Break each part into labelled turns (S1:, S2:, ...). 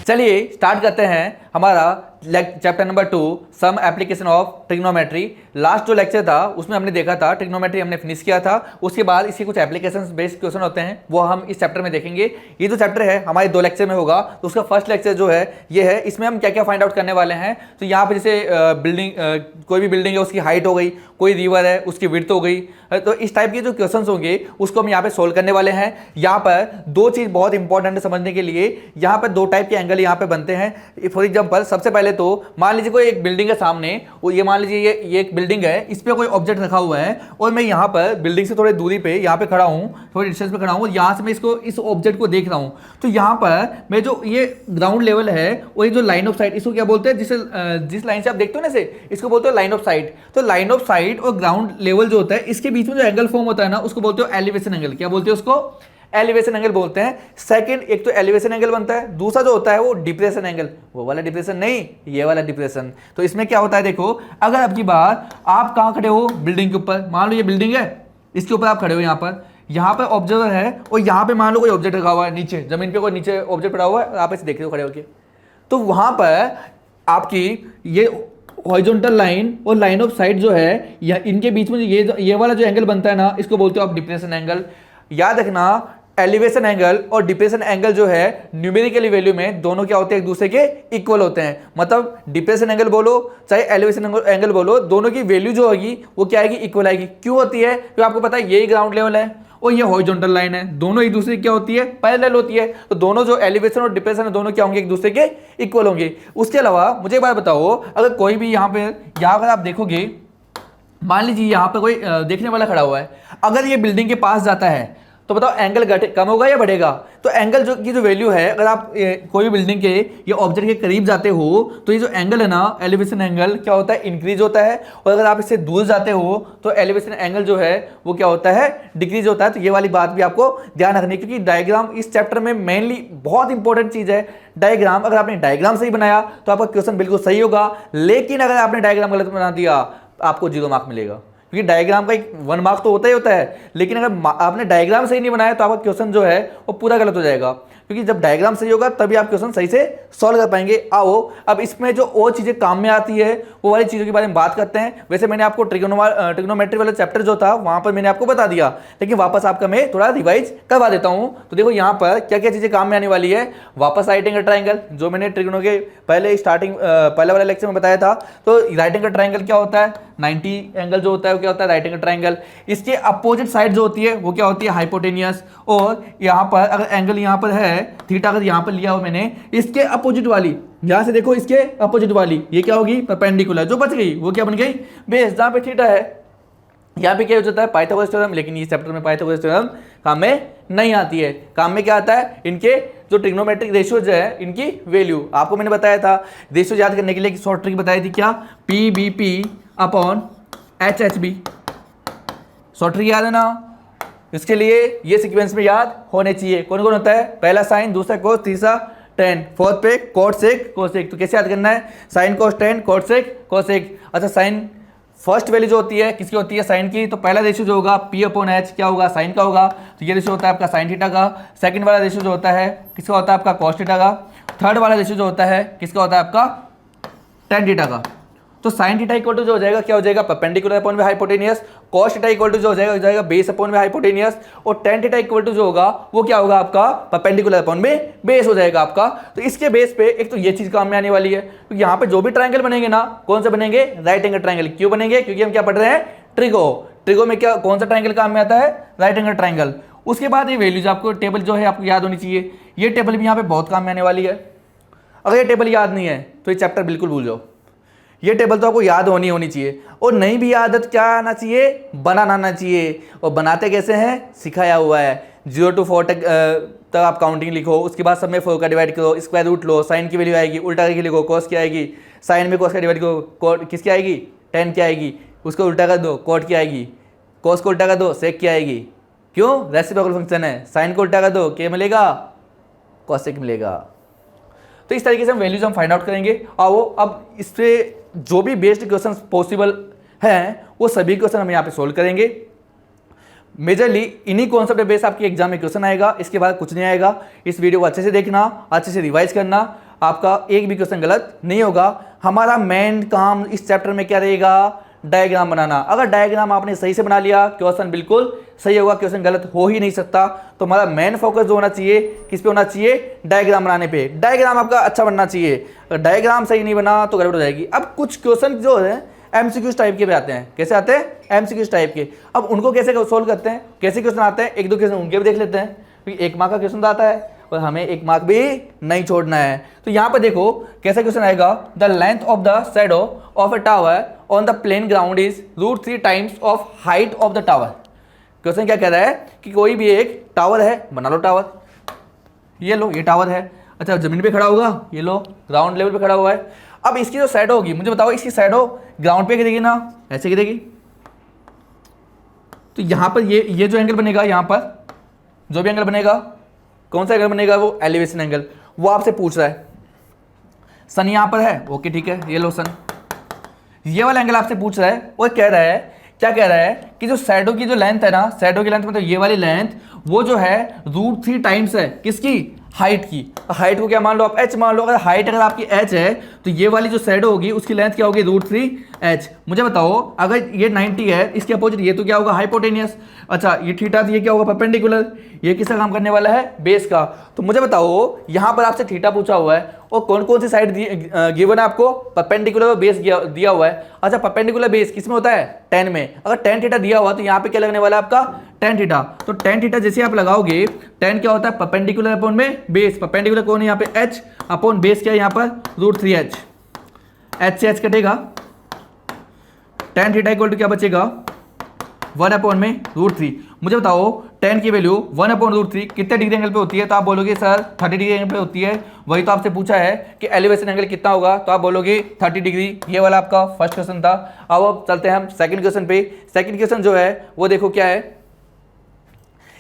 S1: चलिए स्टार्ट करते हैं हमारा chapter number 2 some application of trigonometry. Last जो लेक्चर था उसमें हमने देखा था ट्रिग्नोमेट्री हमने फिनिश किया था। उसके बाद इसके कुछ एप्लीकेशंस बेस्ड क्वेश्चन होते हैं वो हम इस चैप्टर में देखेंगे। ये जो चैप्टर है हमारे 2 लेक्चर में होगा, तो उसका फर्स्ट लेक्चर जो है ये है, इसमें हम क्या क्या फाइंड आउट करने वाले हैं। तो यहाँ पर जैसे बिल्डिंग, कोई भी बिल्डिंग है उसकी हाइट हो गई, कोई रिवर है उसकी विड्थ हो गई, तो इस टाइप के जो क्वेश्चन होंगे उसको हम यहाँ पे सोल्व करने वाले हैं। यहाँ पर 2 चीज बहुत इंपॉर्टेंट है समझने के लिए। यहाँ पर 2 टाइप के एंगल यहाँ पे बनते हैं। फॉर एग्जांपल सबसे पहले तो मान लीजिए कोई एक बिल्डिंग है सामने, वो ये मान लीजिए ये एक बिल्डिंग है, इस पे कोई ऑब्जेक्ट रखा हुआ है और मैं यहाँ पर बिल्डिंग से थोड़ी दूरी पे यहाँ पे खड़ा हूँ, थोड़ी डिस्टेंस पे खड़ा हूँ, यहाँ से मैं इसको इस ऑब्जेक्ट को देख रहा हूँ। तो यहाँ पर मैं जो ये ग्राउंड लेवल है और ये जो लाइन ऑफ साइट, इसको क्या बोलते हैं, जिस लाइन से आप देखते हो ना से, इसको बोलते हो लाइन ऑफ साइट। तो लाइन ऑफ साइट और ग्राउंड लेवल जो होता है इसके बीच में जो एंगल फॉर्म होता है ना उसको बोलते हो एलिवेशन एंगल। क्या बोलते हो उसको? एलिवेशन एंगल बोलते हैं। सेकंड, एक तो एलिवेशन एंगल बनता है, दूसरा जो होता है वो डिप्रेशन एंगल। वो वाला डिप्रेशन नहीं, ये वाला डिप्रेशन। तो इसमें क्या होता है देखो, अगर आपकी बात, आप कहाँ खड़े हो, बिल्डिंग के ऊपर, मान लो ये बिल्डिंग है, इसके ऊपर आप खड़े हो, यहाँ पर ऑब्जर्वर है और यहाँ पे मान लो कोई ऑब्जेक्ट रखा हुआ है, नीचे जमीन पे कोई नीचे ऑब्जेक्ट पड़ा हुआ है, आप इसे देख रहे हो खड़े होकर। तो वहां पर आपकी ये हॉरिजॉन्टल लाइन और लाइन ऑफ साइट जो है, या इनके बीच में ये वाला जो एंगल बनता है ना, इसको बोलते हो आप डिप्रेशन एंगल। याद रखना, एलिवेशन एंगल और डिप्रेशन एंगल जो है न्यूमेरिकली वैल्यू में दोनों क्या होते हैं, एक दूसरे के इक्वल होते हैं। मतलब डिप्रेशन एंगल बोलो चाहे एलिवेशन एंगल बोलो, दोनों की वैल्यू जो होगी वो क्या आएगी, इक्वल आएगी। क्यों होती है? क्योंकि आपको पता है यही ग्राउंड लेवल है और ये हॉरिजॉन्टल लाइन है, दोनों एक दूसरे की क्या होती है, पैरेलल होती है। तो दोनों जो एलिवेशन और डिप्रेशन है दोनों क्या होंगे, एक दूसरे के इक्वल होंगे। उसके अलावा मुझे एक बात बताओ, अगर कोई भी यहाँ अगर आप देखोगे, मान लीजिए यहाँ पे कोई देखने वाला खड़ा हुआ है, अगर ये बिल्डिंग के पास जाता है तो बताओ एंगल कम होगा या बढ़ेगा? तो एंगल की जो वैल्यू है, अगर आप कोई भी बिल्डिंग के ये ऑब्जेक्ट के करीब जाते हो तो ये जो एंगल है ना, एलिवेशन एंगल क्या होता है, इंक्रीज होता है। और अगर आप इससे दूर जाते हो तो एलिवेशन एंगल जो है वो क्या होता है, डिक्रीज होता है। तो ये वाली बात भी आपको ध्यान रखनी है, क्योंकि डायग्राम इस चैप्टर में मेनली बहुत इंपॉर्टेंट चीज है डायग्राम। अगर आपने डायग्राम सही बनाया तो आपका क्वेश्चन बिल्कुल सही होगा, लेकिन अगर आपने डायग्राम गलत बना दिया आपको 0 मार्क मिलेगा। क्योंकि डायग्राम का एक 1 मार्क तो होता ही होता है, लेकिन अगर आपने डायग्राम सही नहीं बनाया तो आपका क्वेश्चन जो है वो पूरा गलत हो जाएगा। क्योंकि जब डायग्राम सही होगा तभी आप क्वेश्चन सही से सॉल्व कर पाएंगे। आओ अब इसमें जो और चीज़ें काम में आती है वो वाली चीज़ों के बारे में बात करते हैं। वैसे मैंने आपको ट्रिग्नोमेट्री वाला चैप्टर जो था वहाँ पर मैंने आपको बता दिया, लेकिन वापस आपका मैं थोड़ा रिवाइज करवा देता हूँ। तो देखो यहाँ पर क्या क्या चीज़ें काम में आने वाली है। वापस राइट एंगल ट्राइंगल, जो मैंने ट्रिग्नो के पहले वाले लेक्चर में बताया था। तो राइट एंगल ट्राइंगल क्या होता है, 90 एंगल जो होता है वो क्या होता है, राइट एंगल ट्राइंगल। इसके अपोजिट साइड जो होती है वो क्या होती है, हाइपोटेनियस। और यहाँ पर अगर एंगल यहाँ पर है थीटा, अगर यहाँ पर लिया हो मैंने, इसके अपोजिट वाली, यहाँ से देखो इसके अपोजिट वाली ये क्या होगी, परपेंडिकुलर। जो बच गई वो क्या बन गई, बेस। जहाँ पे थीटा है यहाँ पे क्या हो जाता है, पाइथागोरस थ्योरम। लेकिन इस चैप्टर में पाइथागोरस थ्योरम काम में नहीं आती है। काम में क्या आता है, इनके जो ट्रिग्नोमेट्रिक रेशियोज है इनकी वैल्यू। आपको मैंने बताया था रेशियो याद करने के लिए शॉर्ट ट्रिक बताई थी, क्या, PBP upon HHB। Short trick याद है ना? इसके लिए ये सीक्वेंस में याद होने चाहिए। कौन कौन होता है, पहला साइन, दूसरा कोस, तीसरा टेन, फोर्थ पे कॉट सेक कोसेक। तो कैसे याद करना है, sine cos tan cot sec cosec. अच्छा, साइन फर्स्ट वैल्यू जो होती है किसकी होती है, साइन की। तो पहला रेशियो जो होगा P अपॉन H क्या होगा, साइन का होगा। तो ये रेशियो होता है आपका साइन थीटा का। सेकंड वाला रेशियो जो होता है किसका होता है, आपका कॉस थीटा का। थर्ड वाला रेशियो जो होता है किसका होता है, आपका टेन थीटा का। तो साइन थीटा इक्वल टू जो हो जाएगा क्या हो जाएगा, परपेंडिकुलर अपॉन में hypotenuse. Cos theta equal to जो हो जाएगा बेस अपॉन में हाइपोटेनियस। और टेन थीटा इक्वल टू जो होगा वो क्या होगा, आपका परपेंडिकुलर अपॉन में बेस हो जाएगा आपका। तो इसके बेस पे एक तो ये चीज काम में आने वाली है, क्योंकि तो यहाँ पे जो भी ट्रायंगल बनेंगे ना, कौन से बनेंगे, राइट एंगल ट्रायंगल। क्यों बनेंगे, क्योंकि हम क्या पढ़ रहे हैं, ट्रिगो में क्या, कौन सा ट्रायंगल काम में आता है, राइट एंगल ट्रायंगल। उसके बाद ये वैल्यूज आपको टेबल जो है आपको याद होनी चाहिए। ये टेबल भी यहाँ पे बहुत काम में आने वाली है। अगर ये टेबल याद नहीं है तो ये चैप्टर बिल्कुल भूल जाओ। ये टेबल तो आपको याद होनी चाहिए, और नहीं भी आदत क्या आना चाहिए, बनाना आना चाहिए। और बनाते कैसे हैं, सिखाया हुआ है। 0 to 4 तक आप काउंटिंग लिखो, उसके बाद सब में 4 का डिवाइड करो, स्क्वायर रूट लो, साइन की वैल्यू आएगी, उल्टा करके लिखो, कॉस की आएगी, साइन में कॉस का डिवाइड करो, कॉट किसकी आएगी, टेन की आएगी, उसको उल्टा कर दो, कॉट की आएगी, कॉस को उल्टा कर दो, सेक की आएगी। क्यों, रेसिप्रोकल फंक्शन है। साइन को उल्टा कर दो, क्या मिलेगा, कॉसेक मिलेगा। तो इस तरीके से हम वैल्यूज हम फाइंड आउट करेंगे। आओ अब इससे जो भी बेस्ड क्वेश्चन पॉसिबल हैं वो सभी क्वेश्चन हम यहाँ पे सोल्व करेंगे। मेजरली इन्हीं कॉन्सेप्ट पे बेस आपके एग्जाम में क्वेश्चन आएगा, इसके बाद कुछ नहीं आएगा। इस वीडियो को अच्छे से देखना, अच्छे से रिवाइज करना। आपका एक भी क्वेश्चन गलत नहीं होगा। हमारा मेन काम इस चैप्टर में क्या रहेगा, डायग्राम बनाना। अगर डायग्राम आपने सही से बना लिया क्वेश्चन बिल्कुल सही होगा, क्वेश्चन गलत हो ही नहीं सकता। तो हमारा मेन फोकस जो होना चाहिए किस पे होना चाहिए, डायग्राम बनाने पे। डायग्राम आपका अच्छा बनना चाहिए, अगर डायग्राम सही नहीं बना तो गड़बड़ हो जाएगी। अब कुछ क्वेश्चन जो है एमसीक्यूज टाइप के भी आते हैं। कैसे आते हैं, एमसीक्यूज टाइप के। अब उनको कैसे सोल्व करते हैं, कैसे क्वेश्चन आते हैं, एक दो क्वेश्चन उनके भी देख लेते हैं, क्योंकि 1 मार्क का क्वेश्चन आता है और हमें 1 मार्क भी नहीं छोड़ना है। तो यहाँ पर देखो कैसा क्वेश्चन आएगा, the length of the shadow of a tower on the plane ground is √3 times of height of the tower. Question क्या कह रहा है कि कोई भी एक टावर है, बना लो टावर, ये लो ये टावर है, अच्छा जमीन पे खड़ा होगा, ये लो ग्राउंड लेवल पे खड़ा हुआ है। अब इसकी जो शैडो होगी, मुझे बताओ इसकी शैडो ग्राउंड पे गिरेगी ना, ऐसे गिरेगी। तो यहाँ पर ये जो एंगल बनेगा, यहाँ पर जो भी एंगल बनेगा, कौन सा एंगल बनेगा, वो एलिवेशन एंगल। वो आपसे पूछ रहा है सन यहाँ पर है, ओके ठीक है, ये लो सन, ये वाला एंगल आपसे पूछ रहा है। वो कह रहा है, क्या कह रहा है कि जो शैडो की जो लेंथ है ना, शैडो की लेंथ मतलब ये वाली लेंथ, वो जो है √3 टाइम्स है किसकी, हाइट की। हाइट को क्या मान लो आप, h मान लो। अगर हाइट अगर आपकी h है तो ये वाली जो शैडो होगी उसकी लेंथ क्या होगी, √3h। मुझे बताओ अगर ये 90 है, इसके अपोजिट ये तो क्या होगा, हाइपोटेनियस। अच्छा ये थीटा, ये क्या होगा, परपेंडिकुलर। ये किसका काम करने वाला है, बेस का। तो मुझे बताओ यहाँ पर आपसे थीटा पूछा हुआ है और कौन कौन सी साइड गिवन है आपको, परपेंडिकुलर और बेस दिया हुआ है। अच्छा परपेंडिकुलर बेस किस में होता है, tan में। अगर tan थीटा दिया हुआ तो यहाँ पे क्या लगने वाला है आपका, tan थीटा। तो tan थीटा जैसे आप लगाओगे, tan क्या होता है, परपेंडिकुलर अपॉन में बेस। परपेंडिकुलर कौन है यहाँ पे, h अपॉन बेस क्या है यहाँ पर, √3h। h से h कटेगा, tan थीटा इक्वल टू क्या बचेगा, 1 अपॉन में √3। मुझे बताओ tan की वैल्यू 1 अपॉन √3 कितने डिग्री एंगल पे होती है, तो आप बोलोगे सर 30 डिग्री एंगल पे होती है। वही तो आपसे पूछा है कि एलिवेशन एंगल कितना होगा, तो आप बोलोगे 30 डिग्री। ये वाला आपका फर्स्ट क्वेश्चन था। अब चलते हैं हम सेकंड क्वेश्चन पे। सेकंड क्वेश्चन जो है वो देखो क्या है,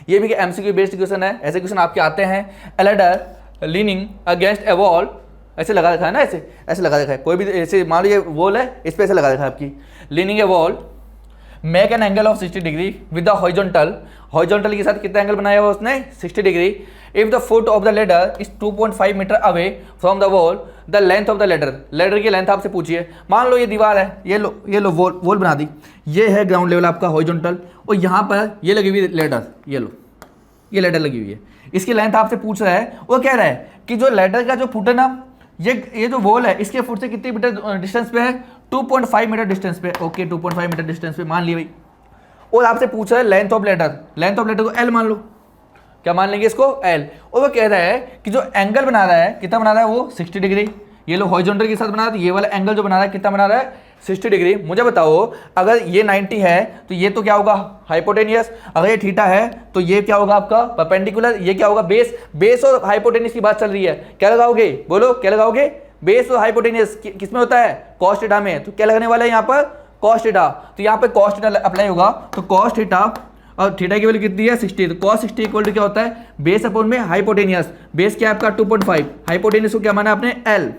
S1: ये भी एमसीक्यू बेस्ड क्वेश्चन है। ऐसे क्वेश्चन आपके आते हैं, ए लैडर लीनिंग अगेंस्ट ए वॉल, ऐसे लगा रखा है ना, ऐसे लगा रखा है। कोई भी ऐसे मान लो ये वॉल है, इस पे ऐसे लगा रखा है आपकी, leaning a wall, make an angle of 60 degree with the horizontal. Horizontal के साथ कितना एंगल बनाया हुआ उसने, 60 degree. If the foot of the ladder is 2.5 metre away from the wall, the length of the ladder. Ladder की length आपसे पूछिए। मान लो ये दीवार है, ये लो वॉल बना दी, ये है ग्राउंड लेवल आपका हॉरिजॉन्टल, और यहाँ पर ये लगी हुई लेडर, ये लो ये लेडर लगी हुई है। इसकी लेंथ आपसे पूछ रहा है। वो कह रहा है कि जो लेडर का जो फुट है ना, ये जो वॉल है इसके फुट से कितने मीटर डिस्टेंस पे है, 2.5 मीटर डिस्टेंस पे। ओके 2.5 मीटर डिस्टेंस पे मान लिया भाई। और आपसे पूछा है length of ladder, length of ladder को L मान लो। क्या मान लेंगे इसको, L। और वो कह रहा है कि जो एंगल बना रहा है, कितना बना रहा है वो, 60 डिग्री। ये लो हॉरिजॉन्टल के साथ बना रहा है, ये वाला एंगल जो बना रहा है कितना बना रहा है, 60 डिग्री। मुझे बताओ अगर ये 90 है तो ये तो क्या होगा, हाइपोटेनियस। अगर ये थीटा है तो ये क्या होगा आपका, परपेंडिकुलर। ये क्या होगा, बेस। बेस और हाइपोटेनियस की बात चल रही है, क्या लगाओगे, बोलो क्या लगाओगे, बेस और हाइपोटेनियस किस में होता है, कॉस थीटा में। तो क्या लगने वाला है यहाँ पर, कॉस थीटा। तो यहाँ पे कॉस थीटा अप्लाई होगा, तो कॉस थीटा और थीटा की वैल्यू कितनी है, 60। तो कॉस 60 इक्वल टू क्या होता है, बेस अपॉन में हाइपोटेनियस। बेस क्या है आपका 2.5, हाइपोटेनियस को क्या माना आपने, L।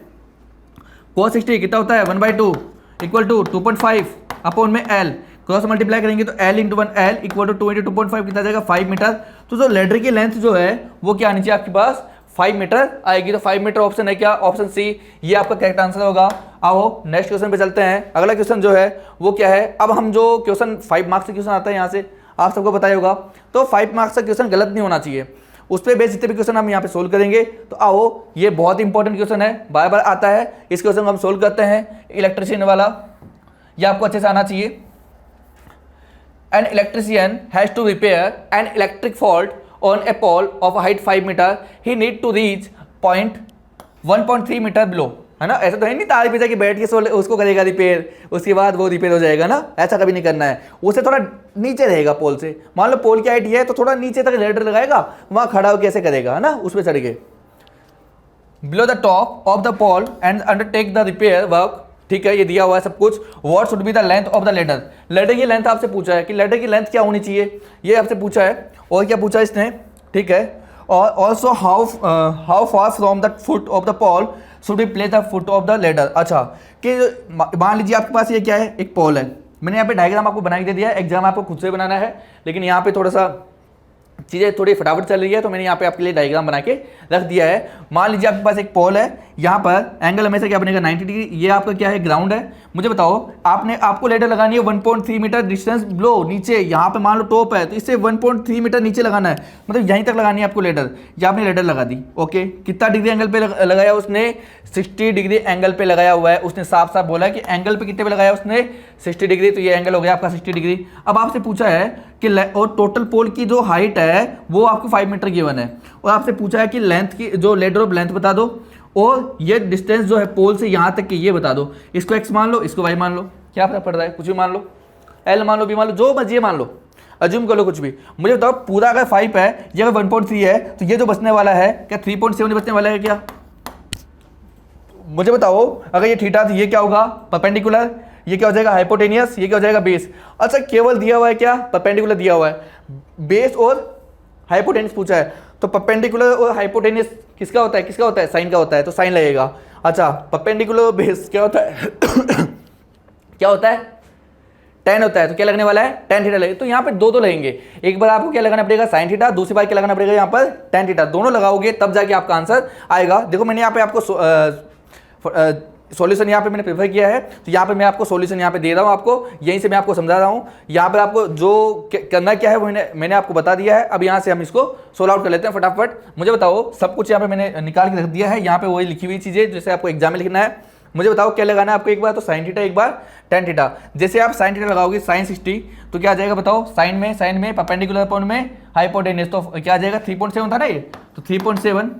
S1: cos 60 कितना होता है, 1/2 इक्वल टू 2.5 अपॉन में L। क्रॉस मल्टीप्लाई करेंगे तो L into 1 L equal to 2 into 2.5 कितना जाएगा, 5 मीटर। तो जो लेडर की लेंथ जो है वो क्या आनी चाहिए आपके पास, 5 मीटर आएगी। तो 5 मीटर ऑप्शन है क्या, ऑप्शन सी, ये आपका करेक्ट आंसर होगा। आओ नेक्स्ट क्वेश्चन पे चलते हैं। अगला क्वेश्चन जो है वो क्या है, अब हम जो क्वेश्चन 5 मार्क्स से क्वेश्चन आता है यहाँ से आप सबको पता ही होगा, तो 5 मार्क्स का क्वेश्चन गलत नहीं होना चाहिए, उस पर बेस जितने भी क्वेश्चन हम यहाँ पे सोल्व करेंगे। तो आओ ये बहुत इंपॉर्टेंट क्वेश्चन है, बार बार आता है, इस क्वेश्चन को हम सोल्व करते हैं। इलेक्ट्रिशियन वाला, ये आपको अच्छे से आना चाहिए। An electrician has to repair an electric fault on a pole of height 5 metre, he need to reach point 1.3 metre below, है ना। ऐसा तो है नहीं तार पे जाके बैठ के उसको करेगा रिपेयर, उसके बाद वो रिपेयर हो जाएगा ना, ऐसा कभी नहीं करना है। उसे थोड़ा नीचे रहेगा पोल से, मान लो पोल की हाइट ये है तो थोड़ा नीचे तक लेडर लगाएगा, वहाँ खड़ा होकर कैसे करेगा, है ना, उस पर चढ़ के। Below the top of the pole and undertake the repair work, ठीक है, ये दिया हुआ है सब कुछ। What should be the length of the ladder, ladder की लेंथ आपसे पूछा है कि लेडर की लेंथ क्या होनी चाहिए, ये आपसे पूछा है। और क्या पूछा है इसने, ठीक है, और also how far from the foot of the pole should be place the foot of the ladder. अच्छा कि मान लीजिए आपके पास ये क्या है, एक पोल है। मैंने यहाँ पे डायग्राम आपको बना के दे दिया है, एग्जाम आपको खुद से बनाना है, लेकिन यहाँ पे थोड़ा सा चीज़ें थोड़ी फटाफट चल रही है तो मैंने यहाँ पे आपके लिए डायग्राम बना के रख दिया है। मान लीजिए आपके पास एक पोल है, यहाँ पर एंगल हमेशा क्या बनेगा 90 डिग्री। ये आपका क्या है ग्राउंड है। मुझे बताओ आपको लेडर लगानी है 1.3 मीटर डिस्टेंस बिलो नीचे, यहाँ पे मान लो टॉप है तो इससे 1.3 मीटर नीचे लगाना है, मतलब यहीं तक लगानी है आपको लेडर। ये आपने लेडर लगा दी। ओके, कितना डिग्री एंगल पे लगाया उसने? 60 डिग्री एंगल पे लगाया हुआ है। उसने साफ साफ बोला है कि एंगल पे कितने पे लगाया उसने? 60 डिग्री। तो ये एंगल हो गया आपका 60 डिग्री। अब आपसे पूछा है कि और टोटल पोल की जो हाइट है वो आपको 5 मीटर गिवन है, और आपसे पूछा है कि लेंथ की जो लेडर ऑफ लेंथ बता दो, और ये डिस्टेंस जो है पोल से यहाँ तक की ये बता दो। इसको x मान लो, इसको y मान लो, क्या फर्क पड़ रहा है? कुछ भी मान लो, l मान लो, b मान लो, जो मर्जी मान लो, अज्यूम कर लो कुछ भी। मुझे बताओ पूरा अगर 5 है, ये अगर 1.3 है, तो ये जो बचने वाला है क्या 3.7 बचने वाला है क्या? मुझे बताओ अगर ये थीटा तो ये क्या होगा? परपेंडिकुलर। ये क्या हो जाएगा? हाइपोटेनियस। ये क्या हो जाएगा? बेस। अच्छा केवल दिया हुआ है क्या? परपेंडिकुलर दिया हुआ है। बेस और हाइपोटेनियस पूछा है, तो परपेंडिकुलर और हाइपोटेनियस किसका होता है? किसका होता है? साइन का होता है, तो साइन लगेगा। अच्छा परपेंडिकुलर बेस क्या होता है? क्या होता है? tan होता है, तो क्या लगने वाला है? tan थीटा लगेगा। तो यहाँ पे दो लगेंगे, एक बार आपको क्या लगाना पड़ेगा? sin थीटा, दूसरी बार क्या लगाना पड़ेगा यहाँ पर? tan theta. दोनों लगाओगे तब जाके आपका आंसर आएगा। देखो मैंने यहाँ पे आपको सॉल्यूशन यहाँ पे मैंने प्रेफर किया है, तो यहाँ पे मैं आपको सॉल्यूशन यहाँ पे दे रहा हूँ, आपको यहीं से मैं आपको समझा रहा हूँ। यहाँ पे आपको जो करना क्या है वो मैंने आपको बता दिया है। अब यहाँ से हम इसको सोल्व आउट कर लेते हैं फटाफट। मुझे बताओ सब कुछ यहाँ पे मैंने निकाल के रख दिया है, यहाँ पे वही लिखी हुई चीज़ें जैसे आपको एग्जाम में लिखना है। मुझे बताओ क्या लगाना है आपको? एक बार तो साइन थीटा, एक बार tan थीटा। जैसे आप साइन थीटा लगाओगे sin 60, तो क्या आ जाएगा बताओ? साइन में परपेंडिकुलर अपॉन में हाइपोटेनियस, तो क्या आ जाएगा? 3.7 था ना ये, तो 3.7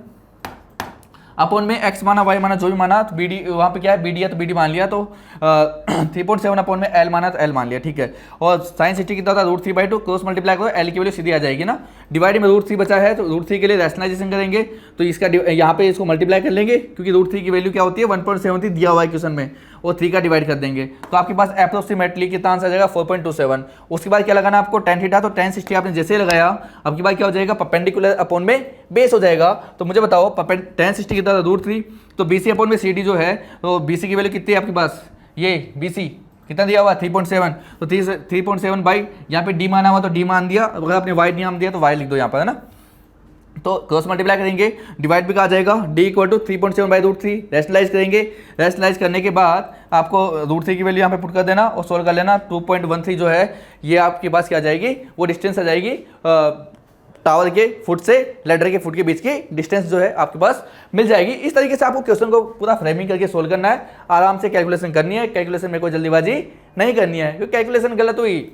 S1: अपॉन में x माना y माना जो भी माना, तो bd वहाँ पे क्या है? bd है तो bd मान लिया, तो 3.7 अपॉन में l माना तो l मान लिया, ठीक है। और साइन 60 कितना होता है? √3/2, क्रॉस मल्टीप्लाई करो, l की वैल्यू सीधी आ जाएगी ना। डिवाइड में √3 बचा है, तो √3 के लिए रैशनलाइजेशन करेंगे, तो इसका यहाँ पे इसको मल्टीप्लाई कर लेंगे, क्योंकि √3 की वैल्यू क्या होती है? 1.73 दिया हुआ है क्वेश्चन में, और 3 का डिवाइड कर देंगे, तो आपके पास अप्रोक्सीमेटली कितना आंसर आ जाएगा? 4.27। उसके बाद क्या लगाना आपको? tan थीटा, तो tan 60 आपने जैसे लगाया, अब की बात क्या हो जाएगा? परपेंडिकुलर अपॉन में बेस हो जाएगा। तो मुझे बताओ tan 60 कितना था? √3, तो BC अपॉन में CD जो है, तो BC की वैल्यू कितनी है आपके पास? ये BC कितना दिया हुआ? 3.7, तो 3.7 बाई यहाँ पे D माना हुआ तो D मान दिया, अगर आपने Y नाम दिया तो Y लिख दो यहाँ पर, है ना। तो क्रॉस मल्टीप्लाई करेंगे, डिवाइड भी कहा जाएगा, D = 3.7 बाई √3। रैशनलाइज करेंगे, रैशनलाइज करने के बाद आपको √3 की वैल्यू यहाँ पे पुट कर देना और सोल्व कर लेना। 2.13 जो है ये आपके पास क्या आ जाएगी? वो डिस्टेंस आ जाएगी टावर के फुट से लेडर के फुट के बीच की डिस्टेंस जो है आपके पास मिल जाएगी। इस तरीके से आपको क्वेश्चन को पूरा फ्रेमिंग करके सोल्व करना है, आराम से कैलकुलेशन करनी है। कैलकुलेशन में कोई जल्दीबाजी नहीं करनी है, क्योंकि कैलकुलेशन गलत हुई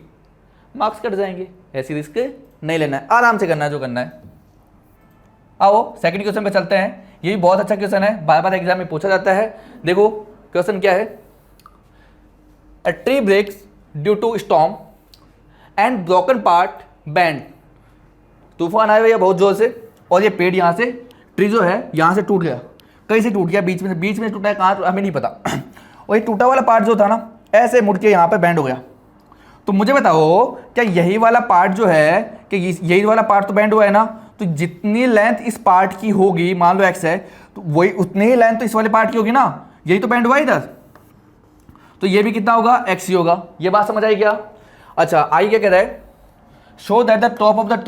S1: मार्क्स कट जाएंगे, ऐसी रिस्क नहीं लेना है, आराम से करना है जो करना है। आओ सेकंड क्वेश्चन पे चलते हैं। ये भी बहुत अच्छा क्वेश्चन है, बार बार एग्जाम में पूछा जाता है। देखो क्वेश्चन क्या है? A tree breaks due to storm and broken part bend. तूफान आया भैया बहुत जोर से, और ये पेड़ यहाँ से, ट्री जो है यहाँ से टूट गया, कहीं से टूट गया, बीच में टूटा है, कहाँ हमें नहीं पता। और ये टूटा वाला पार्ट जो था ना, ऐसे मुड़ के यहाँ पे बैंड हो गया। तो मुझे बताओ क्या यही वाला पार्ट जो है, कि यही वाला पार्ट तो बैंड हुआ है ना, तो जितनी लेंथ इस पार्ट की होगी, मान लो x है, तो वही उतनी ही लेंथ तो इस वाले पार्ट की होगी ना, यही तो बैंड हुआ इधर, तो ये भी कितना होगा? x ही होगा। ये बात समझ आई क्या? अच्छा आई क्या कह रहा है? Show that the top of the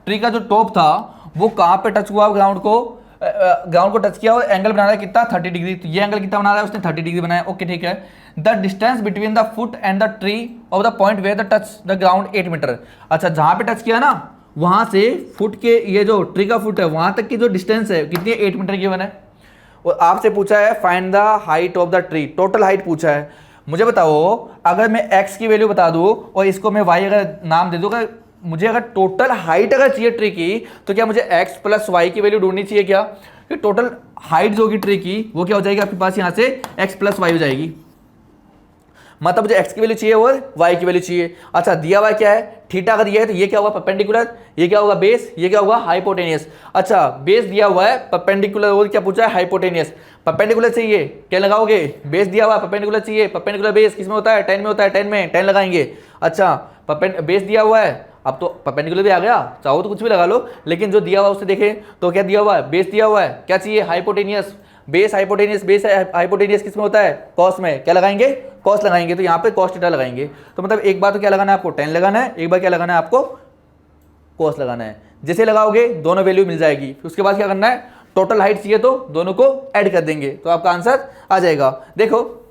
S1: tree का जो टॉप था वो कहाँ पे टच हुआ? ग्राउंड को टच किया, और एंगल बना रहा है कितना? 30 डिग्री। तो ये एंगल कितना बना रहा है? उसने 30 डिग्री बनाया। ओके ठीक है। The distance between the foot and the tree of the point where the touch the ground 8 metre. अच्छा जहाँ पे टच किया ना, वहाँ से फुट के, ये जो ट्री का फुट है वहाँ तक की जो डिस्टेंस है कितनी है? 8 मीटर की बना है। और आपसे पूछा है find the height of the tree, total height पूछा है। मुझे बताओ अगर मैं x की वैल्यू बता दूँ और इसको मैं y अगर नाम दे दूँ, मुझे अगर टोटल हाइट अगर चाहिए ट्री की, तो क्या मुझे x प्लस y की वैल्यू ढूंढनी चाहिए क्या? कि टोटल हाइट जो होगी ट्री की वो क्या हो जाएगी आपके पास? यहाँ से x प्लस y हो जाएगी। मतलब मुझे x की वैल्यू चाहिए और y की वैल्यू चाहिए। अच्छा दिया हुआ क्या है? थीटा अगर दिया है तो ये क्या होगा? परपेंडिकुलर। ये क्या होगा? बेस। ये क्या होगा? हाइपोटेनियस। अच्छा बेस दिया हुआ है, परपेंडिकुलर, और क्या पूछा है? हाइपोटेनियस। परपेंडिकुलर चाहिए, क्या लगाओगे? बेस दिया हुआ है, परपेंडिकुलर चाहिए, परपेंडिकुलर बेस किस में होता है? 10 में होता है, 10 में 10 लगाएंगे। अच्छा बेस दिया हुआ है, अब तो परपेंडिकुलर भी आ गया, चाहो तो कुछ भी लगा लो, लेकिन जो दिया हुआ उससे देखें तो क्या दिया हुआ है? बेस दिया हुआ है, क्या चाहिए? Hypotenuse. Base hypotenuse, base hypotenuse किस में होता है? कॉस में। क्या लगाएंगे? कॉस लगाएंगे, तो यहाँ पे कॉस थीटा लगाएंगे। तो मतलब एक बार तो क्या लगाना है आपको? 10 लगाना है, एक बार क्या लगाना है आपको? कॉस लगाना है। जैसे लगाओगे दोनों वैल्यू मिल जाएगी। उसके बाद क्या करना है? टोटल हाइट चाहिए तो दोनों को ऐड कर देंगे तो आपका आंसर आ जाएगा। देखो